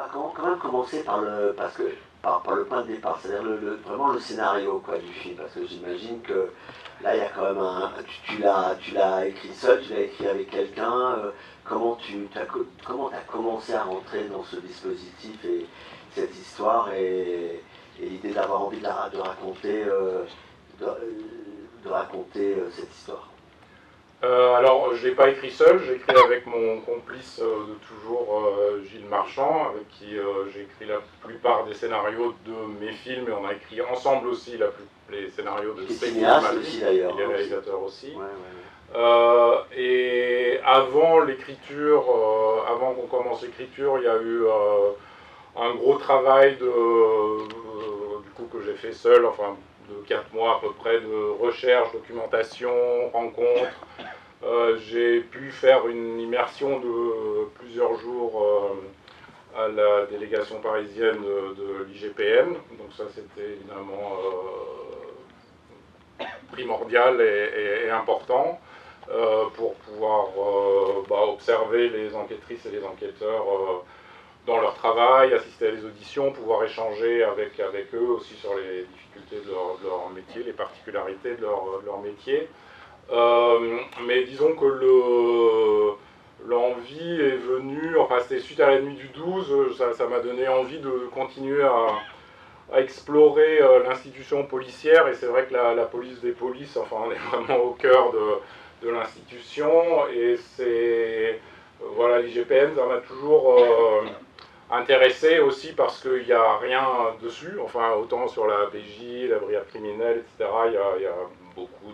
va quand même commencer par le point de départ, c'est-à-dire vraiment le scénario quoi, du film, parce que j'imagine que là il y a quand même tu l'as écrit seul, tu l'as écrit avec quelqu'un, comment t'as commencé à rentrer dans ce dispositif et cette histoire et l'idée d'avoir envie de raconter, de raconter cette histoire. Alors, je ne l'ai pas écrit seul, j'ai écrit avec mon complice de toujours, Gilles Marchand, avec qui j'ai écrit la plupart des scénarios de mes films, et on a écrit ensemble aussi les scénarios de ses films à lui, aussi d'ailleurs. il est réalisateur aussi. Ouais, ouais. Et avant l'écriture, avant qu'on commence l'écriture, il y a eu un gros travail du coup que j'ai fait seul, enfin de 4 mois à peu près de recherche, documentation, rencontres. J'ai pu faire une immersion de plusieurs jours à la délégation parisienne de l'IGPN, donc ça c'était évidemment primordial et important pour pouvoir observer les enquêtrices et les enquêteurs dans leur travail, assister à des auditions, pouvoir échanger avec eux aussi sur les difficultés de leur métier, les particularités de leur métier. Mais disons que l'envie est venue, enfin c'était suite à la nuit du 12, ça m'a donné envie de continuer à explorer l'institution policière, et c'est vrai que la police des polices, enfin on est vraiment au cœur de l'institution, et c'est, voilà, l'IGPN, ça m'a toujours intéressé aussi parce qu'il n'y a rien dessus, enfin autant sur la PJ, la brigade criminelle, etc., il y a beaucoup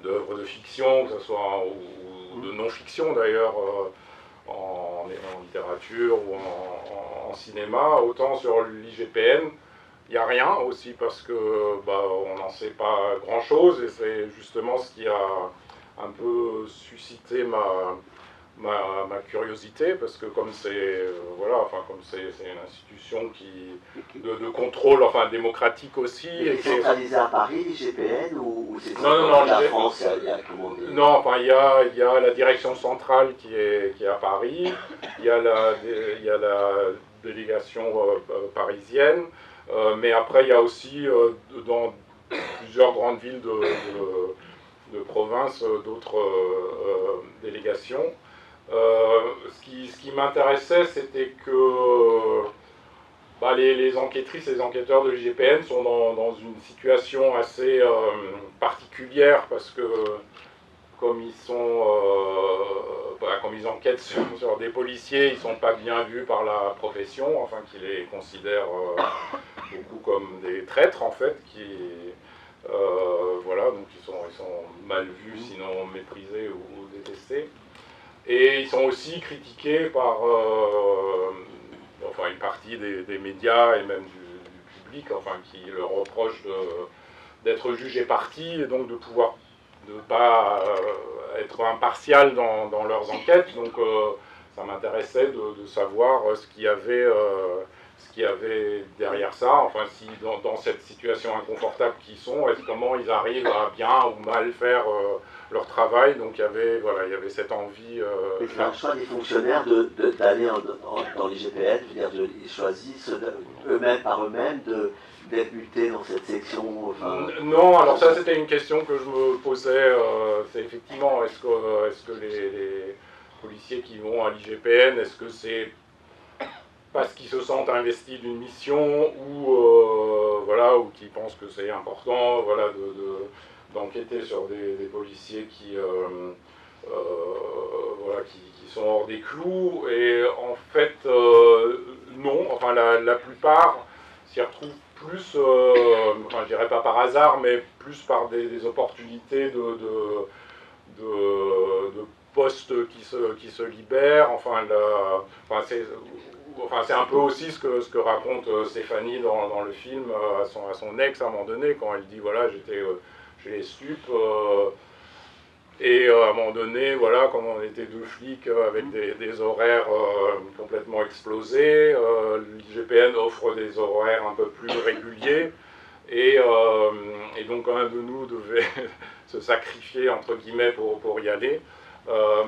d'œuvres de fiction, que ce soit ou de non-fiction d'ailleurs, en littérature ou en cinéma, autant sur l'IGPN, il n'y a rien aussi parce que on n'en sait pas grand-chose, et c'est justement ce qui a un peu suscité ma curiosité, parce que comme c'est comme c'est une institution de contrôle, enfin démocratique aussi. Et c'est centralisé à Paris, l'IGPN, ou c'est non, la France, non, enfin il y a la direction centrale qui est à Paris, il y a la délégation parisienne, mais après il y a aussi dans plusieurs grandes villes de province d'autres délégations. Ce qui m'intéressait, c'était que les enquêtrices et les enquêteurs de l'IGPN sont dans une situation assez particulière, parce que comme comme ils enquêtent sur des policiers, ils ne sont pas bien vus par la profession, enfin qui les considèrent beaucoup comme des traîtres en fait, donc ils sont mal vus, sinon méprisés ou détestés. Et ils sont aussi critiqués par une partie des médias et même du public, enfin, qui leur reprochent d'être jugés partis, et donc de ne pas être impartial dans leurs enquêtes. Donc ça m'intéressait de savoir ce qu'il y avait derrière ça, enfin si dans cette situation inconfortable qu'ils sont, comment ils arrivent à bien ou mal faire leur travail. Donc il y avait cette envie. C'est un choix des fonctionnaires d'aller dans l'IGPN, ils choisissent par eux-mêmes d'être mutés dans cette section. Enfin, non, alors ça c'était une question que je me posais, c'est effectivement, est-ce que les policiers qui vont à l'IGPN, est-ce que c'est parce qu'ils se sentent investis d'une mission, ou qu'ils pensent que c'est important, d'enquêter sur des policiers qui sont hors des clous. Et en fait, non, enfin la plupart s'y retrouvent plus, je dirais pas par hasard, mais plus par des opportunités de postes qui se libèrent. C'est un peu aussi ce que raconte Stéphanie dans le film à son ex à un moment donné, quand elle dit voilà, j'étais chez les stupes, et à un moment donné, voilà, comme on était deux flics avec des horaires complètement explosés, l'IGPN offre des horaires un peu plus réguliers, et donc un de nous devait se sacrifier entre guillemets pour y aller.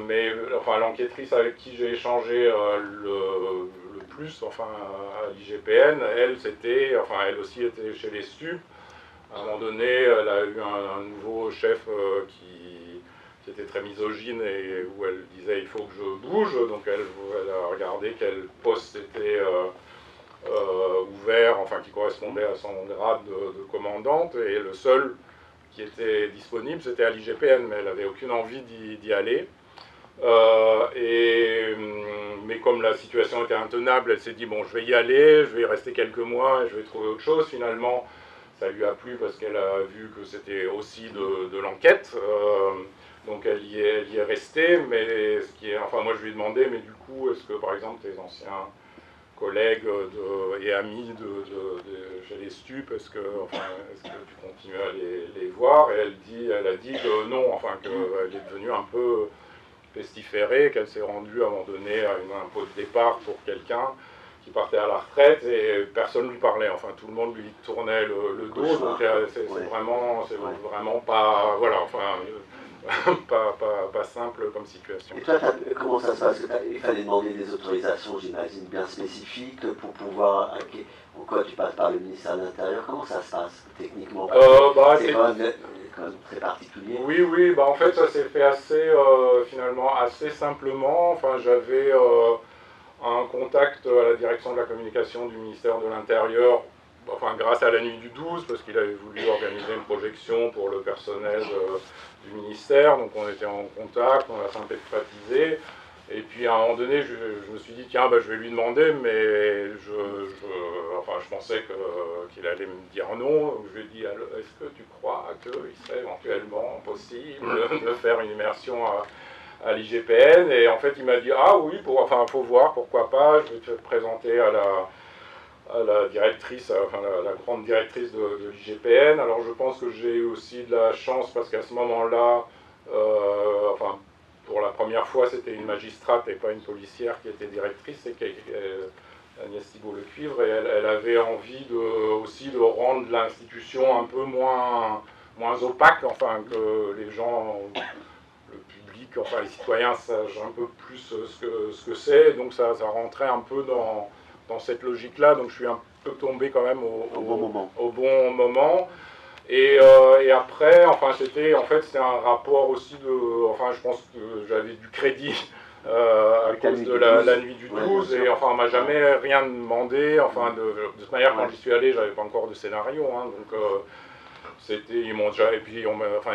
Mais l'enquêtrice avec qui j'ai échangé le enfin à l'IGPN, elle aussi était chez les stupes. À un moment donné, elle a eu un nouveau chef qui était très misogyne et où elle disait il faut que je bouge, donc elle a regardé quel poste était ouvert, enfin qui correspondait à son grade de commandante, et le seul qui était disponible c'était à l'IGPN, mais elle n'avait aucune envie d'y aller. Mais comme la situation était intenable, elle s'est dit bon, je vais y aller, je vais y rester quelques mois et je vais trouver autre chose. Finalement, ça lui a plu parce qu'elle a vu que c'était aussi de l'enquête. Donc elle y est restée, mais enfin moi je lui ai demandé, mais du coup, est-ce que par exemple tes anciens collègues et amis chez les stupes, est-ce que tu continues à les voir? Et elle a dit que non, enfin qu'elle est devenue un peu pestiférée, qu'elle s'est rendue à un moment donné à un pot de départ pour quelqu'un qui partait à la retraite et personne ne lui parlait, enfin tout le monde lui tournait le dos, donc c'est vraiment pas, voilà, enfin pas simple comme situation. Et toi, comment ça se passe? Il fallait demander des autorisations, j'imagine, bien spécifiques pour pouvoir... Pourquoi tu passes par le ministère de l'Intérieur? Comment ça se passe techniquement? C'est quand même très particulier. Oui, en fait ça s'est fait finalement assez simplement. Enfin, j'avais un contact à la direction de la communication du ministère de l'Intérieur, enfin grâce à la nuit du 12, parce qu'il avait voulu organiser une projection pour le personnel du ministère, donc on était en contact, on l'a sympathisé. Et puis à un moment donné, je me suis dit, tiens, je vais lui demander, mais je pensais qu'il allait me dire non. Je lui ai dit, est-ce que tu crois qu'il serait éventuellement possible de faire une immersion à l'IGPN? Et en fait, il m'a dit, ah oui, faut voir, pourquoi pas, je vais te présenter à la directrice, la grande directrice de l'IGPN. Alors je pense que j'ai eu aussi de la chance, parce qu'à ce moment-là, pour la première fois, c'était une magistrate et pas une policière qui était directrice, c'est Agnès Thibault-Lecuivre, et elle avait envie aussi de rendre l'institution un peu moins opaque, enfin que les gens, le public, enfin les citoyens sachent un peu plus ce que c'est, donc ça rentrait un peu dans cette logique-là, donc je suis un peu tombé quand même au bon moment. Et après, c'était un rapport aussi je pense que j'avais du crédit à cause de la nuit du 12, et on m'a jamais rien demandé, de toute manière, quand j'y suis allé, j'avais pas encore de scénario, donc ils m'ont déjà, et puis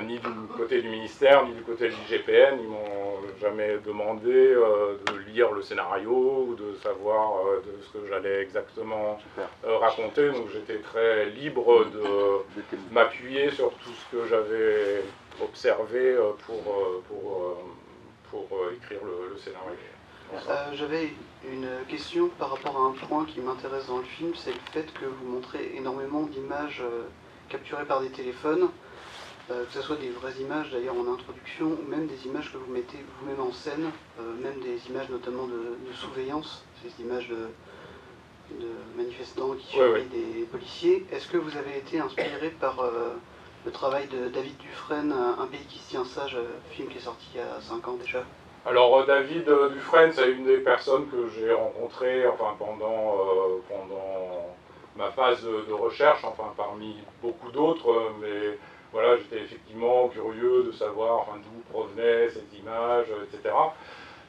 ni du côté du ministère, ni du côté de l'IGPN, ils m'ont jamais demandé de lire le scénario, ou de savoir de ce que j'allais exactement raconter, donc j'étais très libre de m'appuyer sur tout ce que j'avais observé pour écrire le scénario. J'avais une question par rapport à un point qui m'intéresse dans le film, c'est le fait que vous montrez énormément d'images capturées par des téléphones, que ce soit des vraies images d'ailleurs en introduction, ou même des images que vous mettez vous-même en scène, même des images notamment de surveillance, ces images de manifestants qui surveillent des policiers. Est-ce que vous avez été inspiré par le travail de David Dufresne, Un pays qui se tient sage, film qui est sorti il y a 5 ans déjà? Alors David Dufresne, c'est une des personnes que j'ai rencontrées pendant ma phase de recherche, parmi beaucoup d'autres, mais voilà, j'étais effectivement curieux de savoir d'où provenaient ces images, etc.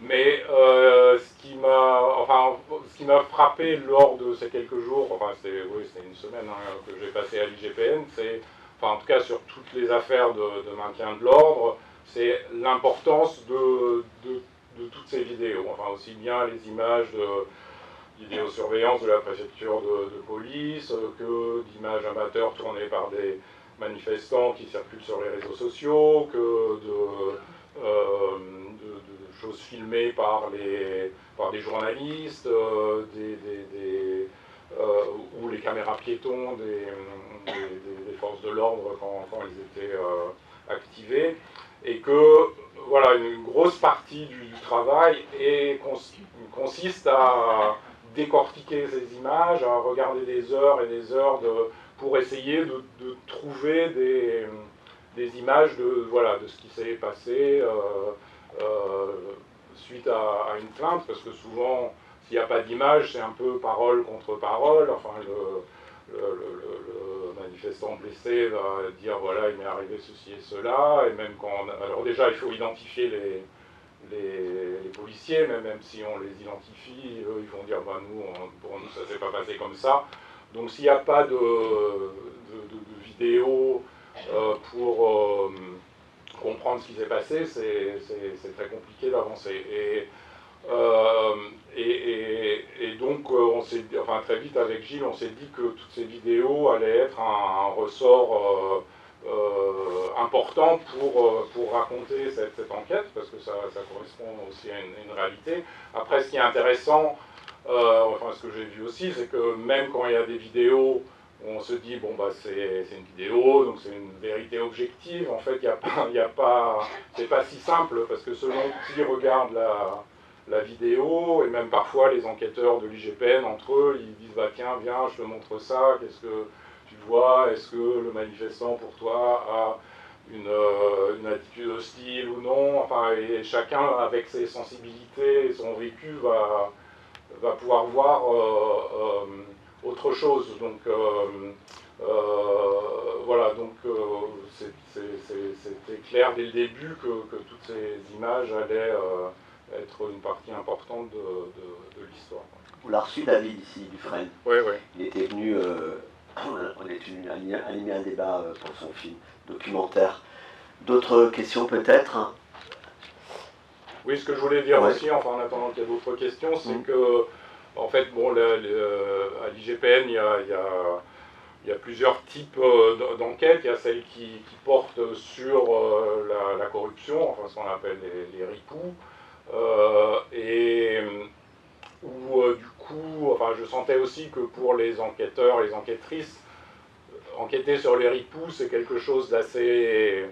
Mais ce qui m'a frappé lors de ces quelques jours, c'était une semaine que j'ai passé à l'IGPN, c'est, en tout cas sur toutes les affaires de maintien de l'ordre, c'est l'importance de toutes ces vidéos, aussi bien les images de vidéosurveillance de la préfecture de police que d'images amateurs tournées par des manifestants qui circulent sur les réseaux sociaux, que de choses filmées par des journalistes, ou les caméras piétons des forces de l'ordre quand ils étaient activés, et que voilà, une grosse partie du travail consiste à décortiquer ces images, à regarder des heures et des heures pour essayer de trouver des images de ce qui s'est passé suite à une plainte, parce que souvent, s'il n'y a pas d'image, c'est un peu parole contre parole. Enfin, le manifestant blessé va dire voilà, il m'est arrivé ceci et cela. Et même quand alors déjà, il faut identifier les policiers, mais même si on les identifie, eux, ils vont dire bah, pour nous, ça s'est pas passé comme ça. Donc s'il n'y a pas de vidéo pour comprendre ce qui s'est passé, c'est très compliqué d'avancer. Et donc, très vite avec Gilles, on s'est dit que toutes ces vidéos allaient être un ressort important pour raconter cette enquête, parce que ça correspond aussi à une réalité. Après, ce qui est intéressant, ce que j'ai vu aussi, c'est que même quand il y a des vidéos, on se dit, bon, bah, c'est une vidéo, donc c'est une vérité objective. En fait, c'est pas si simple, parce que selon qui regarde la vidéo, et même parfois les enquêteurs de l'IGPN, entre eux, ils disent, bah, tiens, viens, je te montre ça, qu'est-ce que tu vois, est-ce que le manifestant, pour toi, a une attitude hostile ou non, enfin, et chacun, avec ses sensibilités et son vécu, va pouvoir voir autre chose. Donc voilà, donc c'était clair dès le début que toutes ces images allaient être une partie importante de l'histoire. On l'a reçu, David, ici, Dufresne. Oui, oui. Il était venu, on est venu animer un débat pour son film documentaire. D'autres questions peut-être? Oui, ce que je voulais dire aussi, enfin en attendant qu'il y ait d'autres questions, c'est que, en fait, bon, à l'IGPN, il y a plusieurs types d'enquêtes. Il y a celles qui portent sur la corruption, enfin ce qu'on appelle les ripoux, et où du coup, enfin je sentais aussi que pour les enquêteurs, les enquêtrices, enquêter sur les ripoux, c'est quelque chose d'assez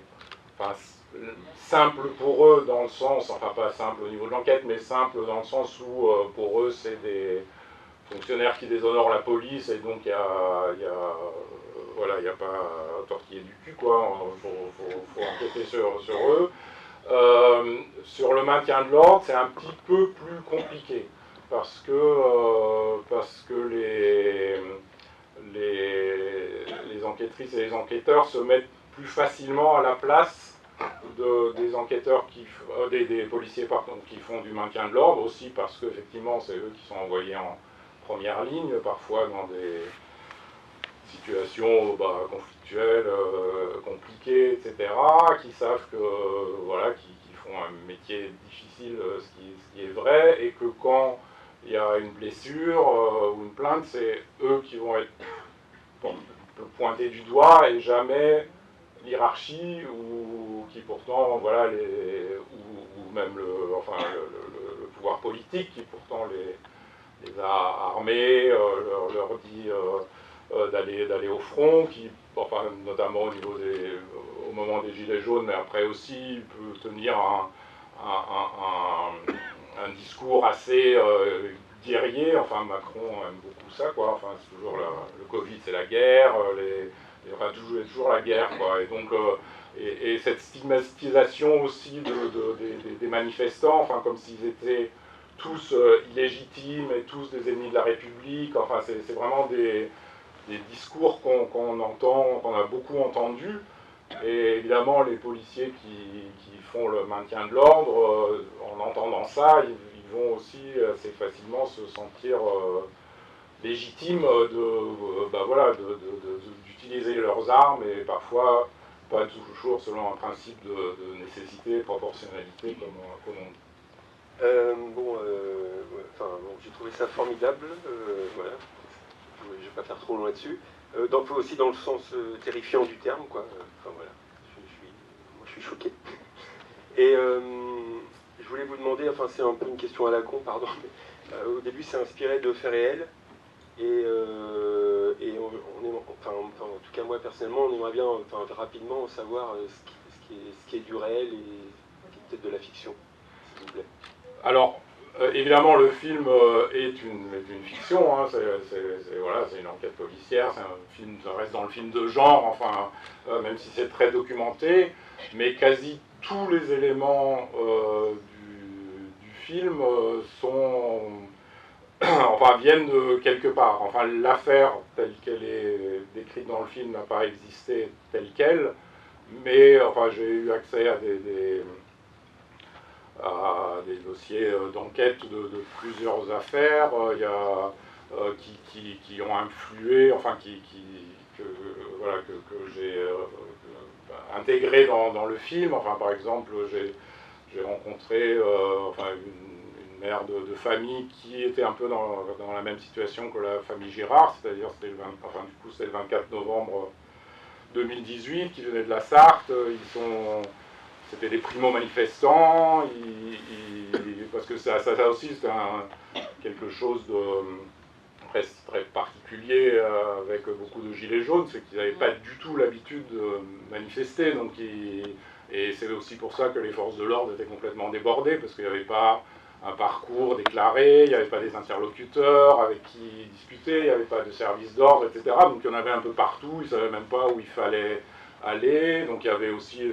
simple pour eux, dans le sens, enfin pas simple au niveau de l'enquête, mais simple dans le sens où pour eux c'est des fonctionnaires qui déshonorent la police, et donc il y a pas tortiller du cul, quoi. Faut enquêter sur eux. Sur le maintien de l'ordre, c'est un petit peu plus compliqué, parce que les enquêtrices et les enquêteurs se mettent plus facilement à la place des enquêteurs, des policiers qui font du maintien de l'ordre, aussi parce qu'effectivement c'est eux qui sont envoyés en première ligne, parfois dans des situations conflictuelles, compliquées, etc., qui savent que qui font un métier difficile, ce qui est vrai, et que quand il y a une blessure ou une plainte, c'est eux qui vont être pointés du doigt, et jamais l'hierarchie, ou qui pourtant, voilà, ou même le pouvoir politique, qui pourtant les a armés, leur dit d'aller au front, notamment au moment des Gilets jaunes, mais après aussi peut tenir un discours assez guerrier. Enfin, Macron aime beaucoup ça, quoi. Enfin, c'est toujours le Covid, c'est la guerre, toujours la guerre, quoi. Et donc, et cette stigmatisation aussi des manifestants, enfin, comme s'ils étaient tous illégitimes et tous des ennemis de la République. Enfin, c'est vraiment des discours qu'on entend, qu'on a beaucoup entendus. Et évidemment, les policiers qui font le maintien de l'ordre, en entendant ça, ils vont aussi assez facilement se sentir légitimes d'utiliser leurs armes, et parfois pas toujours selon un principe de nécessité, proportionnalité, comme on dit. J'ai trouvé ça formidable, voilà. Je ne vais pas faire trop loin dessus. Aussi dans le sens terrifiant du terme, quoi. Voilà, je suis choqué. Et je voulais vous demander, enfin c'est un peu une question à la con, pardon, mais au début c'est inspiré de faits réels, et en tout cas moi personnellement, on aimerait bien rapidement savoir ce qui est du réel et ce qui est peut-être de la fiction, s'il vous plaît. Alors, évidemment, le film est une fiction, hein, c'est une enquête policière, ça reste dans le film de genre, enfin, même si c'est très documenté, mais quasi tous les éléments du film sont enfin, viennent de quelque part. Enfin, l'affaire telle qu'elle est décrite dans le film n'a pas existé telle qu'elle, mais enfin, j'ai eu accès à des dossiers d'enquête de plusieurs affaires qui ont influé, enfin, voilà, que j'ai intégré dans le film. Enfin, par exemple, j'ai rencontré enfin, une mère de famille qui était un peu dans la même situation que la famille Girard, c'est-à-dire c'était le 24 novembre 2018, qui venait de la Sarthe. C'était des primo-manifestants, parce que ça aussi c'était quelque chose de très particulier avec beaucoup de gilets jaunes, c'est qu'ils n'avaient pas du tout l'habitude de manifester, et c'est aussi pour ça que les forces de l'ordre étaient complètement débordées, parce qu'il n'y avait pas un parcours déclaré, il n'y avait pas des interlocuteurs avec qui discuter, il n'y avait pas de service d'ordre, etc. Donc il y en avait un peu partout, ils ne savaient même pas où il fallait aller, donc il y avait aussi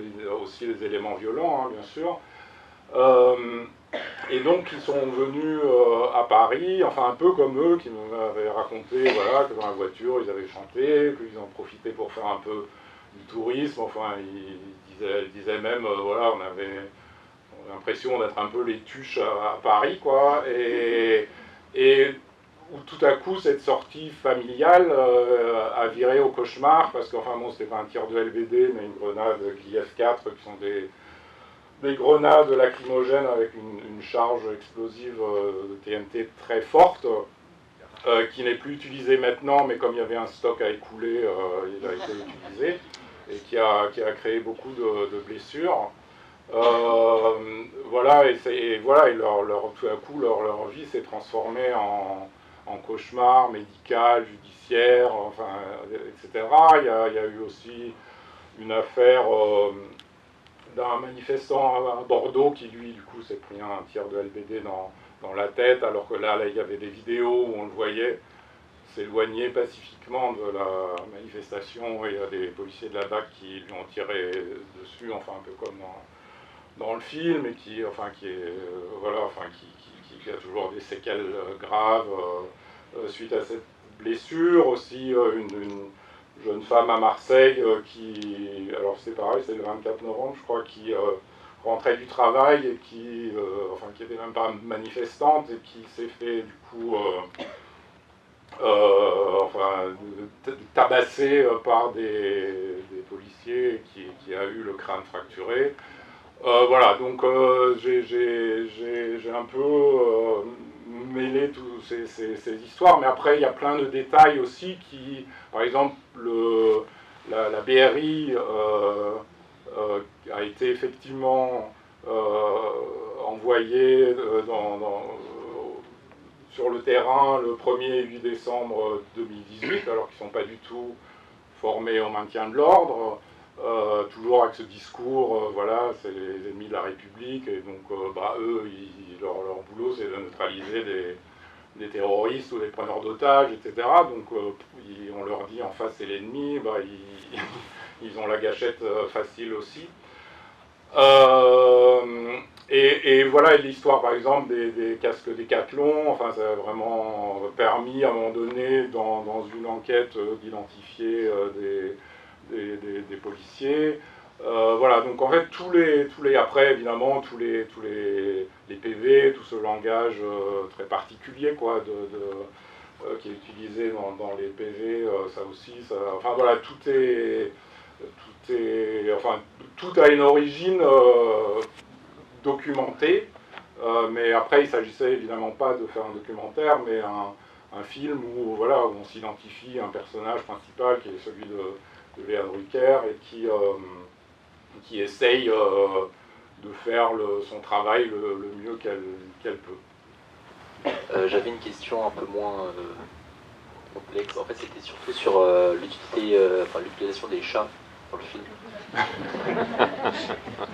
des éléments violents, hein, bien sûr. Et donc ils sont venus à Paris, enfin un peu comme eux, qui m'avaient raconté voilà, que dans la voiture ils avaient chanté, qu'ils en profitaient pour faire un peu du tourisme, enfin ils disaient même, voilà, on avait l'impression d'être un peu les tuches à Paris, quoi, et où tout à coup cette sortie familiale a viré au cauchemar, parce qu'enfin bon, c'était pas un tir de LBD, mais une grenade IF-4, qui sont des grenades lacrymogènes avec une charge explosive de TNT très forte, qui n'est plus utilisée maintenant, mais comme il y avait un stock à écouler, il a été utilisé, et qui a créé beaucoup de blessures. Voilà, et tout à coup, leur vie s'est transformée en cauchemar médical, judiciaire, enfin, etc. Il y a eu aussi une affaire d'un manifestant à Bordeaux qui, lui, du coup, s'est pris un tir de LBD dans la tête, alors que là, il y avait des vidéos où on le voyait s'éloigner pacifiquement de la manifestation, et il y a des policiers de la BAC qui lui ont tiré dessus, enfin, un peu comme dans le film, et qui a toujours des séquelles graves suite à cette blessure. Aussi une jeune femme à Marseille alors c'est pareil, c'est le 24 novembre je crois, qui rentrait du travail et qui était même pas manifestante, et qui s'est fait du coup tabasser par des policiers, qui a eu le crâne fracturé. Voilà, donc j'ai un peu mêlé toutes ces histoires, mais après il y a plein de détails aussi qui, par exemple, la BRI a été effectivement envoyée sur le terrain le 1er et 8 décembre 2018, alors qu'ils ne sont pas du tout formés au maintien de l'ordre. Toujours avec ce discours, voilà, c'est les ennemis de la République, et donc eux, leur boulot, c'est de neutraliser des terroristes ou des preneurs d'otages, etc. Donc on leur dit en face c'est l'ennemi, ils ont la gâchette facile aussi. Et voilà, l'histoire par exemple des casques Décathlon, enfin ça a vraiment permis à un moment donné dans une enquête d'identifier des policiers. Voilà, donc en fait après évidemment tous les PV, tout ce langage très particulier, quoi, qui est utilisé dans les PV, ça aussi, enfin voilà, tout a une origine documentée, mais après il s'agissait évidemment pas de faire un documentaire, mais un film où on s'identifie un personnage principal qui est celui de Léa Drucker, et qui essaye de faire son travail le mieux qu'elle peut. J'avais une question un peu moins complexe. En fait, c'était surtout sur l'utilisation des chats dans le film.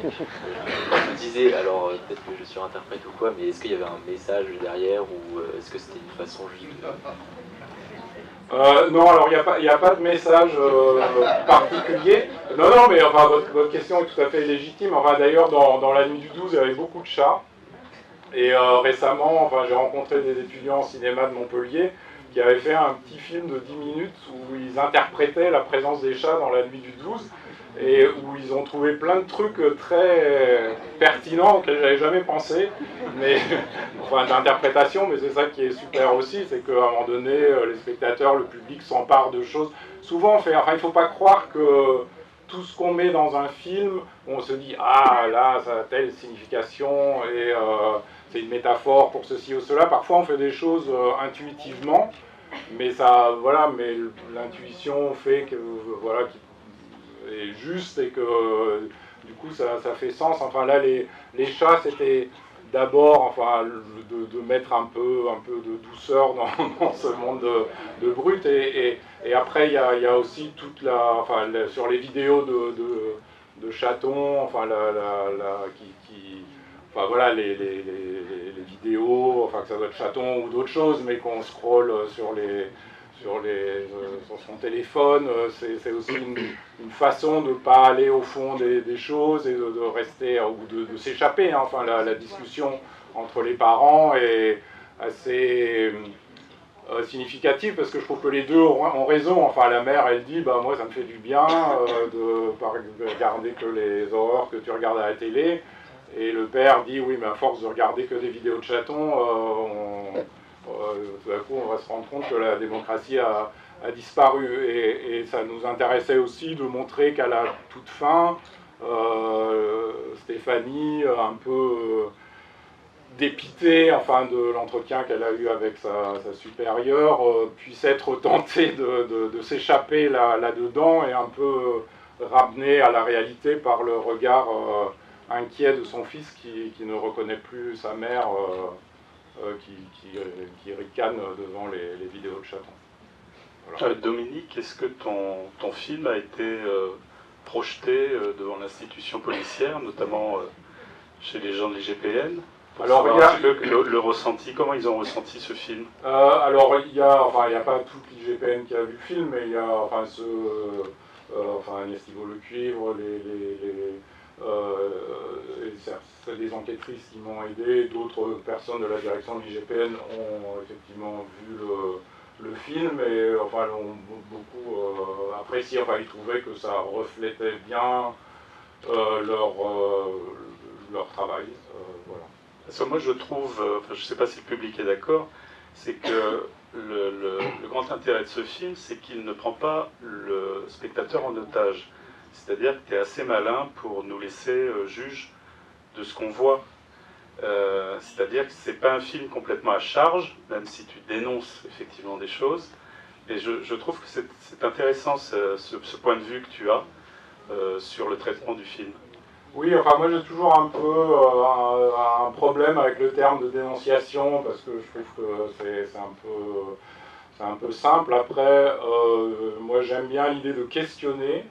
Je me disais, alors peut-être que je surinterprète ou quoi, mais est-ce qu'il y avait un message derrière, ou est-ce que c'était une façon juste non, alors il n'y a pas de message particulier. Non, mais enfin, votre question est tout à fait légitime. Enfin, d'ailleurs, dans La Nuit du 12, il y avait beaucoup de chats. Et récemment, enfin, j'ai rencontré des étudiants en cinéma de Montpellier qui avaient fait un petit film de 10 minutes où ils interprétaient la présence des chats dans la nuit du 12 et où ils ont trouvé plein de trucs très pertinents auxquels j'avais jamais pensé, mais enfin d'interprétation, mais c'est ça qui est super aussi, c'est qu'à un moment donné, les spectateurs, le public s'emparent de choses. Souvent, il ne faut pas croire que tout ce qu'on met dans un film, on se dit ah là, ça a telle signification et c'est une métaphore pour ceci ou cela. Parfois, on fait des choses intuitivement, mais ça, voilà, mais l'intuition fait que voilà, qui est juste et que du coup, ça fait sens. Enfin là, les chats, c'était d'abord, enfin, de mettre un peu de douceur dans ce monde de brut et après il y a aussi toute enfin, sur les vidéos de chatons, enfin enfin voilà les vidéos, enfin que ça doit être chaton ou d'autres choses, mais qu'on scrolle sur son téléphone, c'est aussi une façon de ne pas aller au fond des choses et de rester, ou de s'échapper. Hein. Enfin, la discussion entre les parents est assez significative parce que je trouve que les deux ont raison. Enfin, la mère, elle dit, bah moi, ça me fait du bien de ne pas regarder que les horreurs que tu regardes à la télé. Et le père dit, oui, mais à force de regarder que des vidéos de chatons, tout à coup, on va se rendre compte que la démocratie a disparu. Et ça nous intéressait aussi de montrer qu'à la toute fin, Stéphanie, un peu dépitée enfin, de l'entretien qu'elle a eu avec sa supérieure, puisse être tentée de s'échapper là-dedans et un peu ramenée à la réalité par le regard inquiet de son fils qui ne reconnaît plus sa mère. Qui ricane devant les vidéos de chatons. Voilà. Dominique, est-ce que ton film a été projeté devant l'institution policière, notamment chez les gens de l'IGPN? Alors, il y a le ressenti, comment ils ont ressenti ce film? Alors, il n'y a pas toute l'IGPN qui a vu le film, mais il y a Agnès Thibault-Lecuivre, des enquêtrices qui m'ont aidé, d'autres personnes de la direction de l'IGPN ont effectivement vu le film et enfin l'ont beaucoup apprécié. Enfin, ils trouvaient que ça reflétait bien leur travail. Voilà. Parce que moi je trouve, je ne sais pas si le public est d'accord, c'est que le grand intérêt de ce film, c'est qu'il ne prend pas le spectateur en otage. C'est-à-dire que tu es assez malin pour nous laisser juge de ce qu'on voit. C'est-à-dire que ce n'est pas un film complètement à charge, même si tu dénonces effectivement des choses. Et je trouve que c'est intéressant ce point de vue que tu as sur le traitement du film. Oui, enfin moi j'ai toujours un peu un problème avec le terme de dénonciation parce que je trouve que c'est un peu simple. Après, moi j'aime bien l'idée de questionner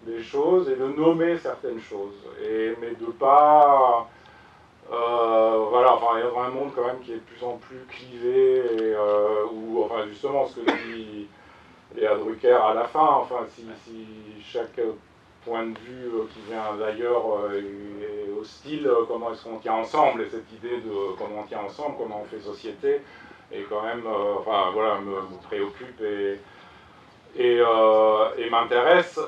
des choses et de nommer certaines choses, mais de pas voilà, enfin il y a dans un monde quand même qui est de plus en plus clivé et où enfin justement ce que dit Léa Drucker à la fin, enfin si chaque point de vue qui vient d'ailleurs est hostile, comment est-ce qu'on tient ensemble, et cette idée de comment on tient ensemble, comment on fait société est quand même enfin voilà me préoccupe et m'intéresse.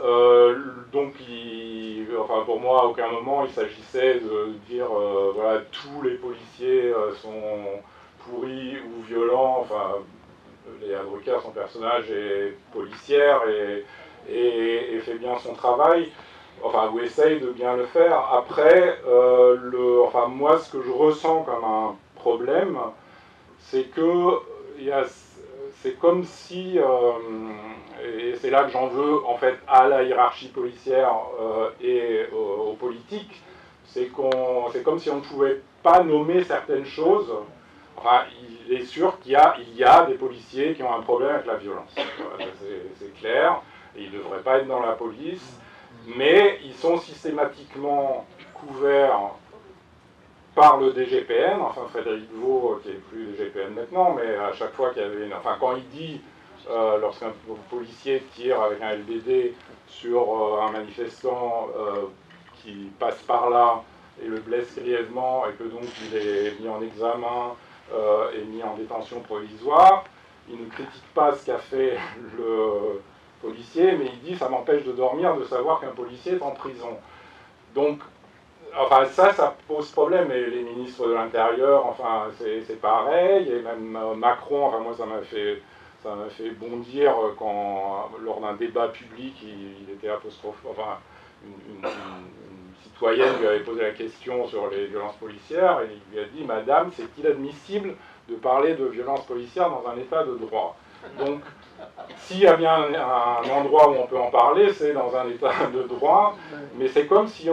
Donc, enfin, pour moi, à aucun moment, il s'agissait de dire voilà, tous les policiers sont pourris ou violents. Enfin, Léa Drucker, son personnage, est policière et fait bien son travail. Enfin, ou essaye de bien le faire. Après, enfin, moi, ce que je ressens comme un problème, c'est que c'est comme si, et c'est là que j'en veux en fait à la hiérarchie policière et aux politiques, c'est comme si on ne pouvait pas nommer certaines choses. Enfin, il est sûr qu'il y a des policiers qui ont un problème avec la violence. C'est clair, et ils ne devraient pas être dans la police, mais ils sont systématiquement couverts par le DGPN, enfin Frédéric Vaux, qui n'est plus DGPN maintenant, mais à chaque fois qu'il y avait enfin quand il dit, lorsqu'un policier tire avec un LBD sur un manifestant qui passe par là, et le blesse grièvement et que donc il est mis en examen et mis en détention provisoire, il ne critique pas ce qu'a fait le policier, mais il dit ça m'empêche de dormir de savoir qu'un policier est en prison. Donc, enfin ça pose problème, et les ministres de l'Intérieur, enfin c'est pareil, et même Macron, enfin moi ça m'a fait bondir quand, lors d'un débat public, il était apostrophé, enfin une citoyenne lui avait posé la question sur les violences policières, et il lui a dit « Madame, c'est inadmissible de parler de violences policières dans un état de droit ». Donc, s'il y a bien un endroit où on peut en parler, c'est dans un état de droit, mais c'est comme si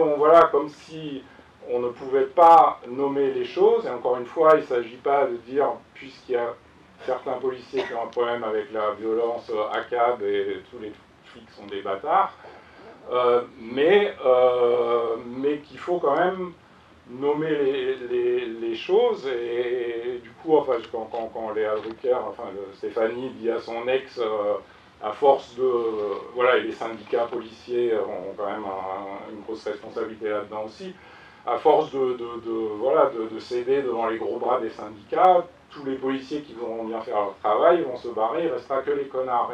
comme si on ne pouvait pas nommer les choses, et encore une fois, il ne s'agit pas de dire, puisqu'il y a certains policiers qui ont un problème avec la violence ACAB et tous les flics sont des bâtards, mais qu'il faut quand même nommer les choses, et du coup, enfin, quand Léa Drucker, Stéphanie dit à son ex, à force de... voilà, et les syndicats policiers ont quand même une grosse responsabilité là-dedans aussi, à force de céder devant les gros bras des syndicats, tous les policiers qui vont bien faire leur travail vont se barrer, il ne restera que les connards.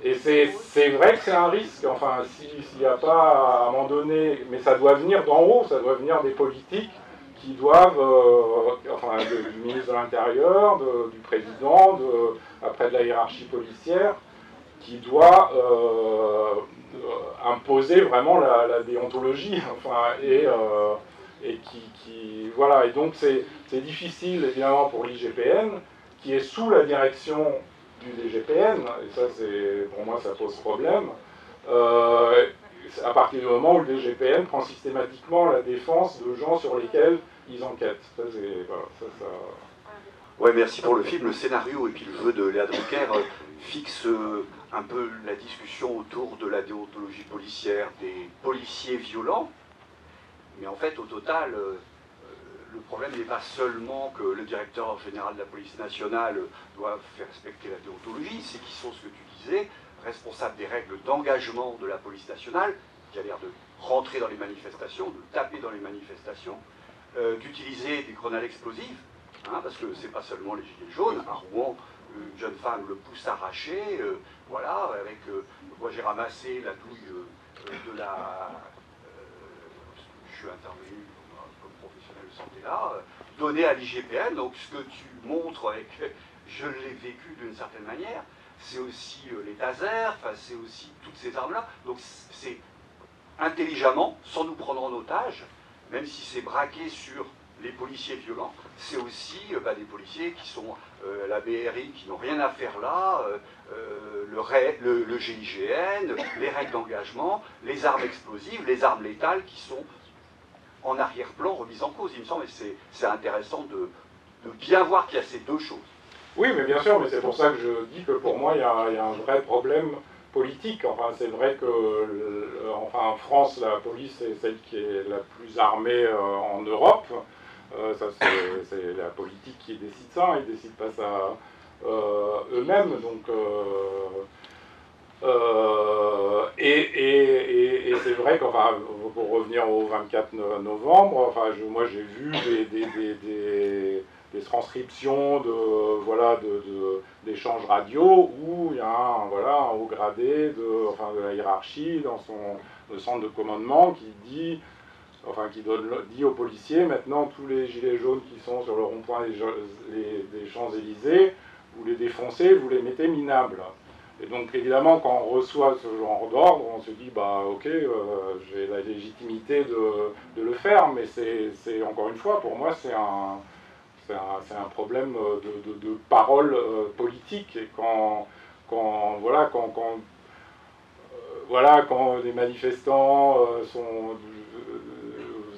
Et c'est vrai que c'est un risque, enfin, s'il n'y a pas à un moment donné, mais ça doit venir d'en haut, ça doit venir des politiques qui doivent, du ministre de l'Intérieur, du président, après de la hiérarchie policière, qui doit imposer vraiment la déontologie, et voilà, et donc c'est difficile évidemment pour l'IGPN, qui est sous la direction du DGPN, et ça pour moi ça pose problème, à partir du moment où le DGPN prend systématiquement la défense de gens sur lesquels ils enquêtent. Ouais, merci pour le film. Le scénario et puis le jeu de Léa Drucker fixe un peu la discussion autour de la déontologie policière des policiers violents, mais en fait au total le problème n'est pas seulement que le directeur général de la police nationale doit faire respecter la déontologie, c'est qu'ils sont, ce que tu disais, responsables des règles d'engagement de la police nationale, qui a l'air de rentrer dans les manifestations, de taper dans les manifestations, d'utiliser des grenades explosives, parce que c'est pas seulement les gilets jaunes. À Rouen, une jeune femme le pousse arraché, voilà, avec... moi j'ai ramassé la douille de la... je suis intervenu comme professionnel de santé là, donné à l'IGPN. Donc ce que tu montres, et que je l'ai vécu d'une certaine manière, c'est aussi les tasers, c'est aussi toutes ces armes-là. Donc c'est intelligemment, sans nous prendre en otage, même si c'est braqué sur les policiers violents, c'est aussi des policiers qui sont la BRI, qui n'ont rien à faire là, le GIGN, les règles d'engagement, les armes explosives, les armes létales qui sont en arrière-plan remises en cause, il me semble, et c'est intéressant de bien voir qu'il y a ces deux choses. Oui, mais bien sûr, mais c'est pour ça que je dis que pour moi, il y a un vrai problème politique. Enfin, c'est vrai que, en France, la police est celle qui est la plus armée en Europe. Ça, c'est la politique qui décide ça, ils ne décident pas ça eux-mêmes. Donc, et c'est vrai que, pour revenir au 24 novembre, moi j'ai vu des transcriptions d'échanges radio où il y a un haut gradé de la hiérarchie dans le centre de commandement qui dit aux policiers, maintenant tous les gilets jaunes qui sont sur le rond-point des Champs-Élysées, vous les défoncez, vous les mettez minables. Et donc évidemment quand on reçoit ce genre d'ordre, on se dit ok, j'ai la légitimité de le faire, mais c'est encore une fois, pour moi c'est un problème de parole politique. Et quand les manifestants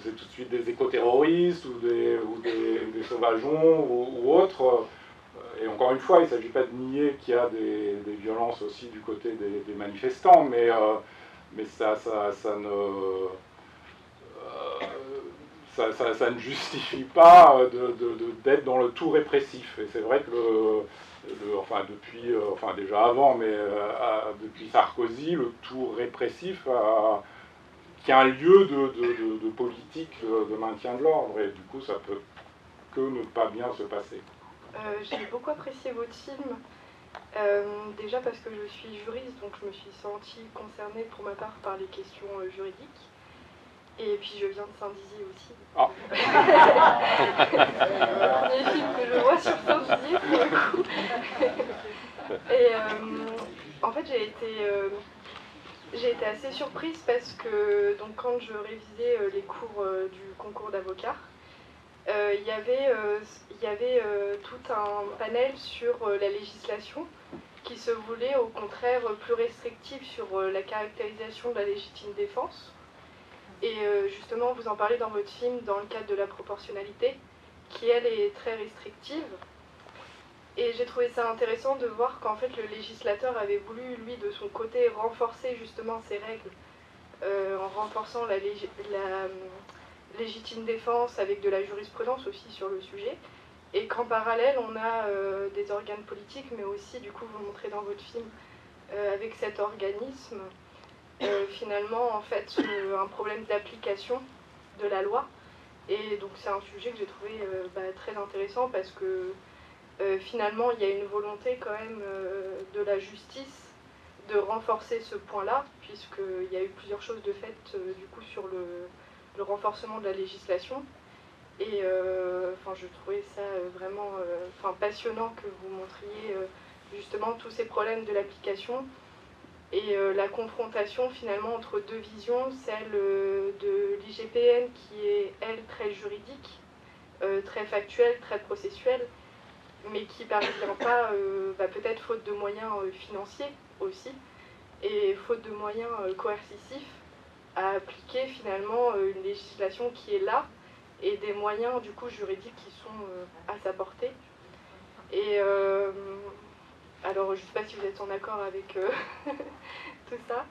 c'est tout de suite des éco-terroristes ou des sauvageons ou autres. Et encore une fois, il ne s'agit pas de nier qu'il y a des violences aussi du côté des manifestants, mais ça ne justifie pas d'être dans le tout répressif. Et c'est vrai que déjà avant, mais depuis Sarkozy, le tout répressif qui est un lieu de politique de maintien de l'ordre, et du coup ça peut que ne pas bien se passer. J'ai beaucoup apprécié votre film, déjà parce que je suis juriste, donc je me suis sentie concernée pour ma part par les questions juridiques. Et puis je viens de Saint-Dizier aussi. Ah. Le premier film que je vois sur Saint-Dizier pour le coup. Et en fait j'ai été assez surprise parce que donc, quand je révisais les cours du concours d'avocat, il y avait tout un panel sur la législation qui se voulait au contraire plus restrictive sur la caractérisation de la légitime défense. Et justement, vous en parlez dans votre film dans le cadre de la proportionnalité, qui elle est très restrictive. Et j'ai trouvé ça intéressant de voir qu'en fait le législateur avait voulu, lui, de son côté, renforcer justement ces règles en renforçant la légitime défense avec de la jurisprudence aussi sur le sujet. Et qu'en parallèle, on a des organes politiques, mais aussi, du coup, vous le montrez dans votre film, avec cet organisme, finalement, en fait, un problème d'application de la loi. Et donc c'est un sujet que j'ai trouvé très intéressant parce que finalement, il y a une volonté quand même de la justice de renforcer ce point-là, puisqu'il y a eu plusieurs choses de fait du coup sur le renforcement de la législation. Et je trouvais ça vraiment passionnant que vous montriez justement tous ces problèmes de l'application et la confrontation finalement entre deux visions, celle de l'IGPN qui est, elle, très juridique, très factuelle, très processuelle, mais qui ne parvient pas, peut-être faute de moyens financiers aussi, et faute de moyens coercitifs, à appliquer finalement une législation qui est là, et des moyens du coup juridiques qui sont à sa portée. Et alors je ne sais pas si vous êtes en accord avec tout ça.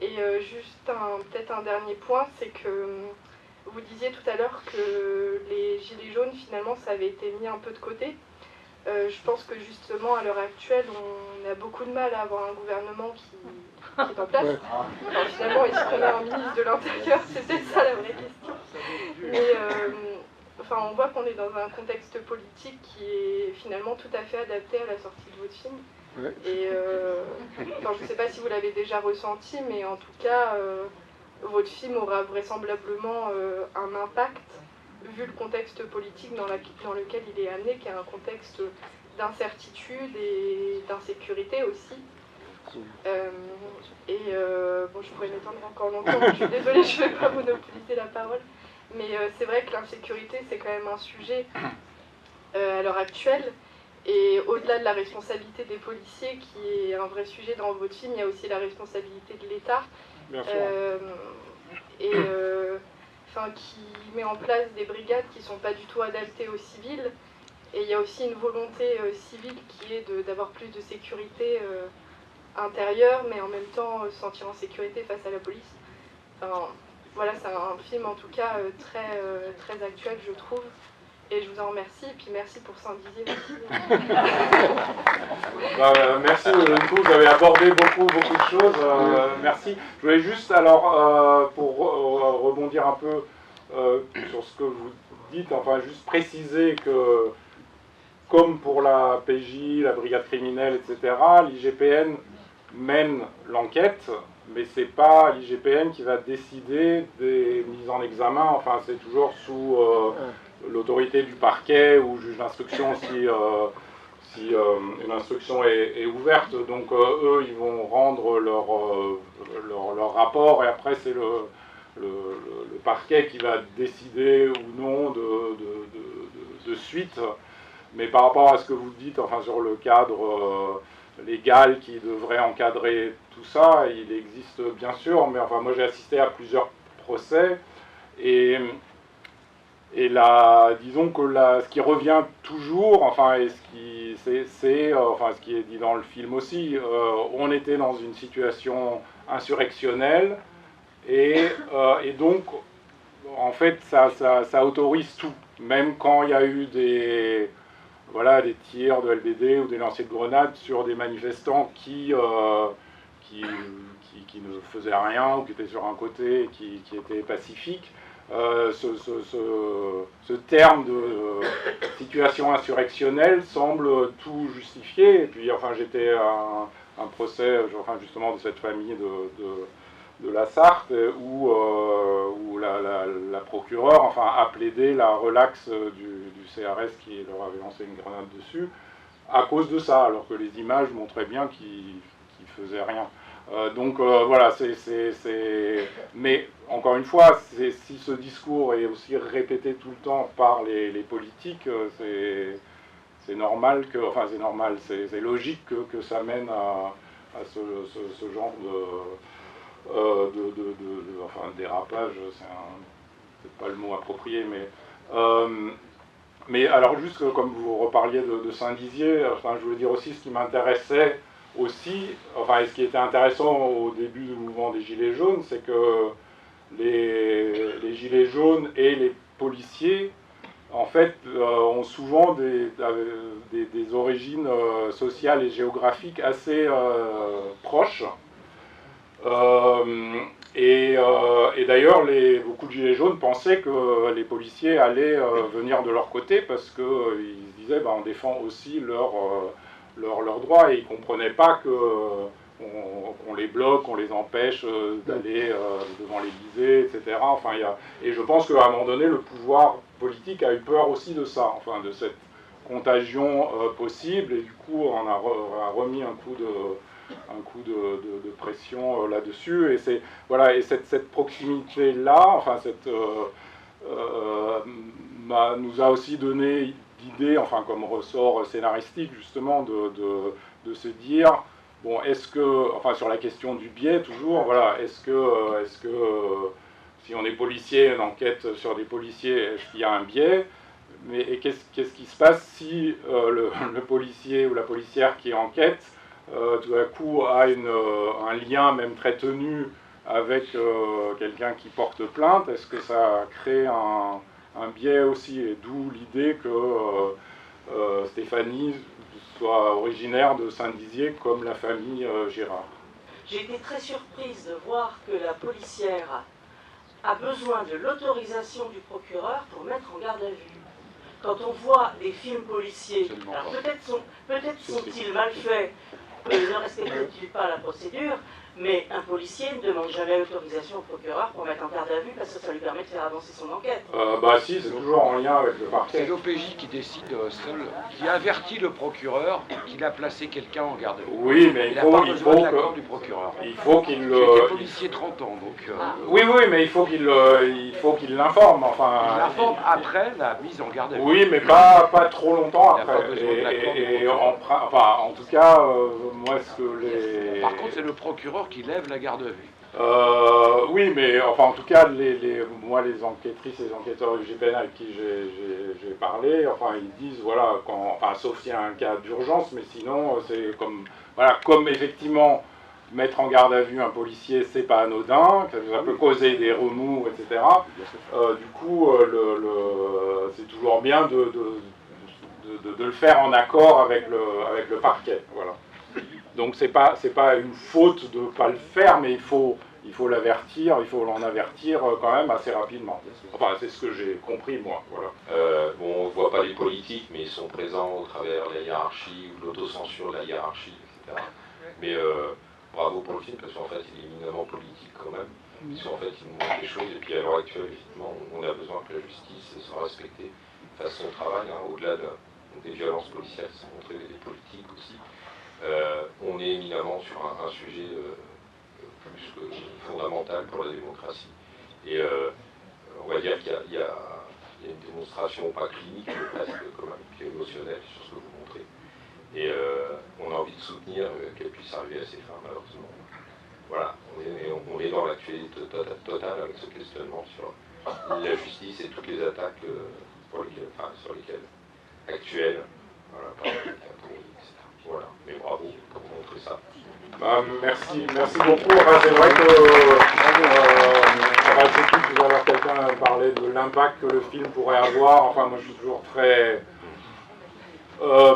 Et juste peut-être un dernier point, c'est que vous disiez tout à l'heure que les gilets jaunes finalement ça avait été mis un peu de côté. Je pense que justement à l'heure actuelle on a beaucoup de mal à avoir un gouvernement qui est en place. Alors, finalement, est-ce qu'on a un ministre de l'Intérieur? C'était ça la vraie question. Mais on voit qu'on est dans un contexte politique qui est finalement tout à fait adapté à la sortie de votre film. Ouais. Et je ne sais pas si vous l'avez déjà ressenti, mais en tout cas, votre film aura vraisemblablement un impact, vu le contexte politique dans lequel il est amené, qui est un contexte d'incertitude et d'insécurité aussi. Je pourrais m'étendre encore longtemps, je suis désolée, je ne vais pas monopoliser la parole, mais c'est vrai que l'insécurité c'est quand même un sujet à l'heure actuelle, et au-delà de la responsabilité des policiers qui est un vrai sujet dans votre film, il y a aussi la responsabilité de l'État qui met en place des brigades qui ne sont pas du tout adaptées aux civils, et il y a aussi une volonté civile qui est d'avoir plus de sécurité intérieur, mais en même temps se sentir en sécurité face à la police. Voilà, c'est un film en tout cas très actuel, je trouve. Et je vous en remercie, et puis merci pour Saint-Dizier aussi. Merci, du coup, vous avez abordé beaucoup de choses, merci. Je voulais juste, alors, pour rebondir un peu sur ce que vous dites, juste préciser que, comme pour la PJ, la brigade criminelle, etc., l'IGPN mène l'enquête, mais c'est pas l'IGPN qui va décider des mises en examen, c'est toujours sous l'autorité du parquet ou juge d'instruction si une instruction est ouverte. Donc eux, ils vont rendre leur rapport, et après c'est le parquet qui va décider ou non de suite. Mais par rapport à ce que vous dites, sur le cadre légal qui devrait encadrer tout ça, il existe bien sûr, mais moi j'ai assisté à plusieurs procès, et disons que ce qui revient toujours, et ce qui est dit dans le film aussi, on était dans une situation insurrectionnelle, et donc en fait ça autorise tout, même quand il y a eu des tirs de LBD ou des lancers de grenades sur des manifestants qui qui ne faisait rien ou qui était sur un côté et qui était pacifique. Ce terme de situation insurrectionnelle semble tout justifier. Et puis, enfin, j'étais à un procès, enfin, justement, de cette famille de la Sarthe, où la procureure, enfin, a plaidé la relaxe du CRS qui leur avait lancé une grenade dessus, à cause de ça, alors que les images montraient bien qu'ils faisaient rien. Donc voilà, mais encore une fois, si ce discours est aussi répété tout le temps par les politiques, c'est normal que, enfin c'est normal, c'est logique que ça mène à ce genre enfin dérapage, c'est peut-être pas le mot approprié, mais alors juste comme vous reparliez de Saint-Dizier, enfin je voulais dire aussi ce qui m'intéressait aussi, enfin, et ce qui était intéressant au début du mouvement des Gilets jaunes, c'est que les Gilets jaunes et les policiers, en fait, ont souvent des origines sociales et géographiques assez proches. Et d'ailleurs, beaucoup de Gilets jaunes pensaient que les policiers allaient venir de leur côté parce qu'ils se disaient, on défend aussi leurs droits, et ils ne comprenaient pas qu'on les bloque, qu'on les empêche d'aller devant l'Élysée, etc. Enfin, et je pense qu'à un moment donné, le pouvoir politique a eu peur aussi de ça, enfin, de cette contagion possible, et du coup on a remis un coup de pression là-dessus, et voilà, et cette proximité-là, enfin, nous a aussi donné d'idée, enfin comme ressort scénaristique justement, de se dire, bon, est-ce que, enfin sur la question du biais toujours, voilà, est-ce que si on est policier, on enquête sur des policiers, est-ce qu'il y a un biais, et qu'est-ce qui se passe si le policier ou la policière qui enquête tout à coup a un lien même très tenu avec quelqu'un qui porte plainte? Est-ce que ça crée un biais aussi, et d'où l'idée que Stéphanie soit originaire de Saint-Dizier comme la famille Girard. J'ai été très surprise de voir que la policière a besoin de l'autorisation du procureur pour mettre en garde à vue. Quand on voit les films policiers, alors peut-être sont-ils mal faits, ne respectent-ils pas la procédure, mais un policier ne demande jamais l'autorisation au procureur pour mettre en garde à vue parce que ça lui permet de faire avancer son enquête. Si, c'est toujours en lien avec le parquet. C'est l'OPJ qui décide seul, qui avertit le procureur qu'il a placé quelqu'un en garde à vue. Oui, mais il faut de l'accord du procureur. Il faut qu'il J'étais policier 30 ans, donc... Oui, mais il faut qu'il l'informe, enfin... Il l'informe après la mise en garde à vue. Oui, mais pas trop longtemps après. En tout cas, moi, ce que les... Par contre, c'est le procureur qui lève la garde à vue. Oui, mais enfin, en tout cas, moi, les enquêtrices et les enquêteurs du GPN avec qui j'ai parlé, enfin, ils disent, voilà, sauf s'il y a un cas d'urgence, mais sinon, c'est comme effectivement, mettre en garde à vue un policier, c'est pas anodin, ça peut causer des remous, etc. Du coup, c'est toujours bien de le faire en accord avec le parquet, voilà. Donc c'est pas une faute de ne pas le faire, mais il faut l'avertir, il faut l'en avertir quand même assez rapidement. Enfin, c'est ce que j'ai compris, moi. Voilà. On ne voit pas les politiques, mais ils sont présents au travers de la hiérarchie ou de l'autocensure de la hiérarchie, etc. Mais bravo pour le film, parce qu'en fait, il est éminemment politique quand même. Parce qu'en fait, il nous montre des choses, et puis à l'heure actuelle, effectivement, on a besoin que la justice soit respectée, fasse son travail, au-delà des violences policières qui sont montrées, des politiques aussi. On est éminemment sur un sujet plus que fondamental pour la démocratie. Et on va dire qu'il y a une démonstration, pas clinique, mais presque quand même, qui est émotionnelle sur ce que vous montrez. Et on a envie de soutenir qu'elle puisse arriver à ses fins, malheureusement. Voilà, on est dans l'actualité totale avec ce questionnement sur la justice et toutes les attaques sur lesquelles actuelles, voilà, par exemple, etc. Voilà, mais bravo pour montrer ça. Merci beaucoup. C'est vrai que tout à l'heure quelqu'un parlait de l'impact que le film pourrait avoir. Enfin, moi je suis toujours très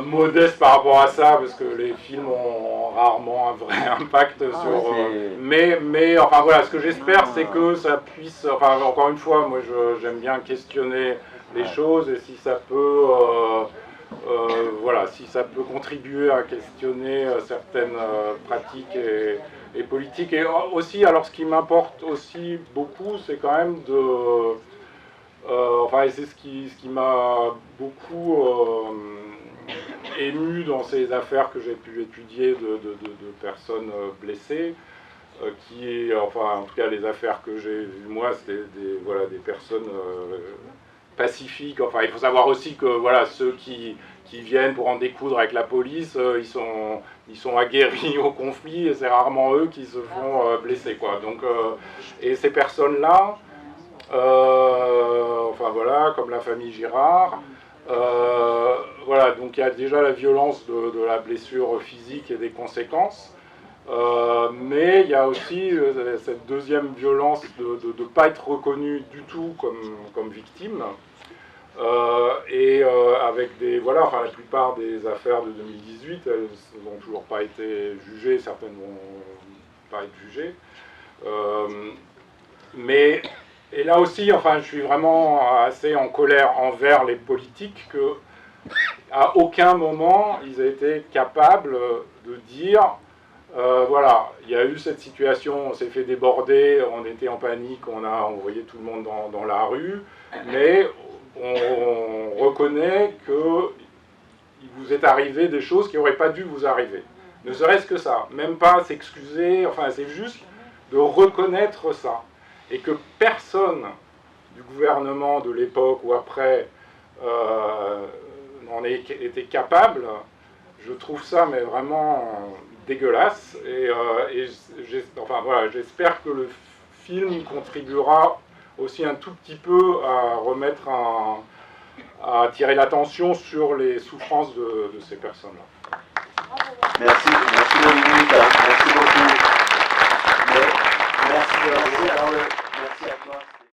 modeste par rapport à ça, parce que les films ont rarement un vrai impact sur... mais enfin voilà, ce que j'espère, c'est que ça puisse... Enfin, encore une fois, moi j'aime bien questionner les choses, et si ça peut... voilà, si ça peut contribuer à questionner certaines pratiques et politiques. Et aussi, alors ce qui m'importe aussi beaucoup, c'est quand même de... enfin, et c'est ce qui m'a beaucoup ému dans ces affaires que j'ai pu étudier de personnes blessées, qui, enfin, en tout cas, les affaires que j'ai vues, moi, c'était des personnes pacifiques. Enfin, il faut savoir aussi que, voilà, ceux qui viennent pour en découdre avec la police, ils sont aguerris au conflit, et c'est rarement eux qui se font blesser, quoi. Donc, et ces personnes-là, enfin voilà, comme la famille Girard, voilà, donc il y a déjà la violence de la blessure physique et des conséquences, mais il y a aussi cette deuxième violence de ne pas être reconnu du tout comme victime, et avec des, voilà, enfin la plupart des affaires de 2018, elles n'ont toujours pas été jugées, certaines vont pas être jugées, mais... Et là aussi, enfin, je suis vraiment assez en colère envers les politiques que, à aucun moment, ils aient été capables de dire, voilà, il y a eu cette situation, on s'est fait déborder, on était en panique, on a envoyé tout le monde dans la rue, mais on reconnaît qu'il vous est arrivé des choses qui n'auraient pas dû vous arriver. Ne serait-ce que ça, même pas s'excuser, enfin, c'est juste de reconnaître ça. Et que personne du gouvernement de l'époque ou après n'en ait été capable, je trouve ça mais vraiment dégueulasse. Et enfin, voilà, j'espère que le film contribuera aussi un tout petit peu à remettre à attirer l'attention sur les souffrances de ces personnes-là. Merci Olivier.